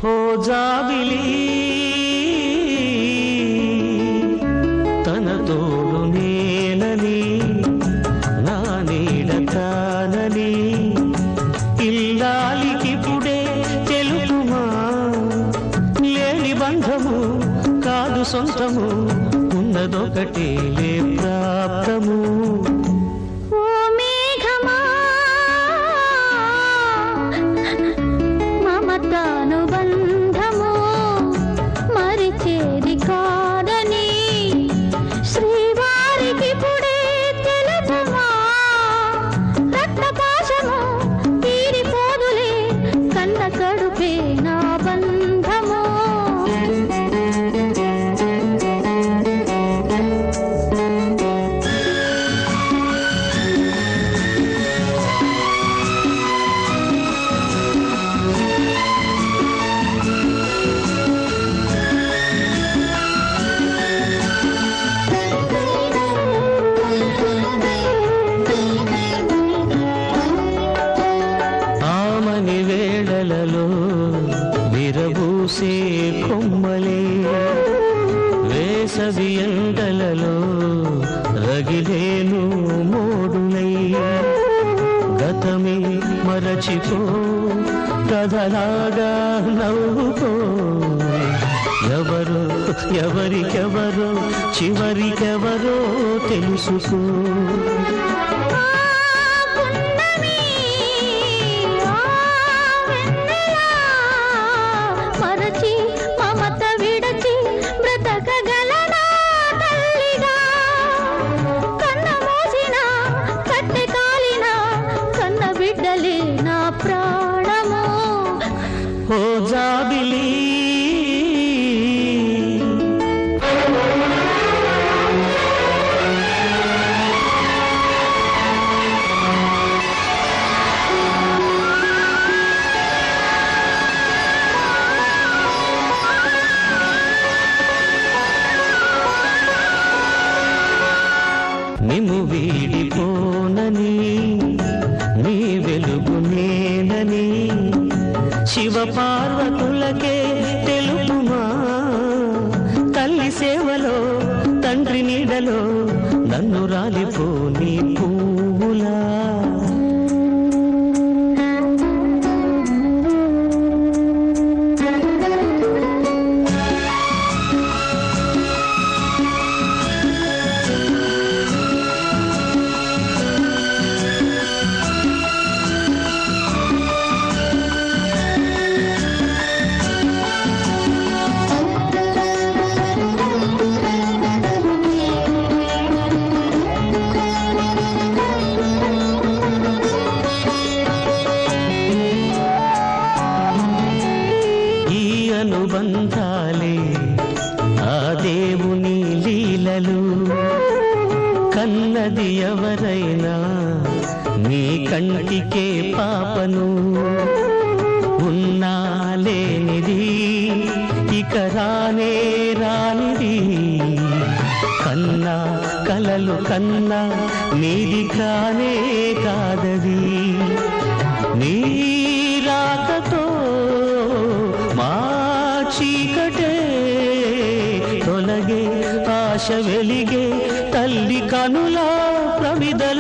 ఓ జాబిలి తన తోడు నేనని నా నీడ తానని ఇల్లాలికిప్పుడే తెలుపుమా లేని బంధము కాదు సొంతము ఉన్నదొకటే లే ప్రాప్తము విరబూసే కొమ్మలే వేసవి ఎండలలో రగిలేను మోడులై గతమే మరచిపో కథలాగా నవ్వుకో ఎవరో ఎవరికెవరో చివరికెవరో తెలుసుకో ఓ జాబిలి నిన్ను వీడిపోనని నీ వెలుగు నేనని శివ పార్వతులకే తెలుపుమా తల్లి సేవలో తండ్రి నీడలో నన్ను రాలిపోని పువ్వులా అనుబంధాలే ఆ దేవుని లీలలు కన్నది ఎవరైనా నీ కంటికే పాపను ఉన్నా లేనిది ఇక రానే రానిది కన్నా కలలు కన్నా నీది కానే కాదది నీ రాకతో మా చీకటే తొలగే ఆశ వెలిగే తల్లి కనులా ప్రమిదల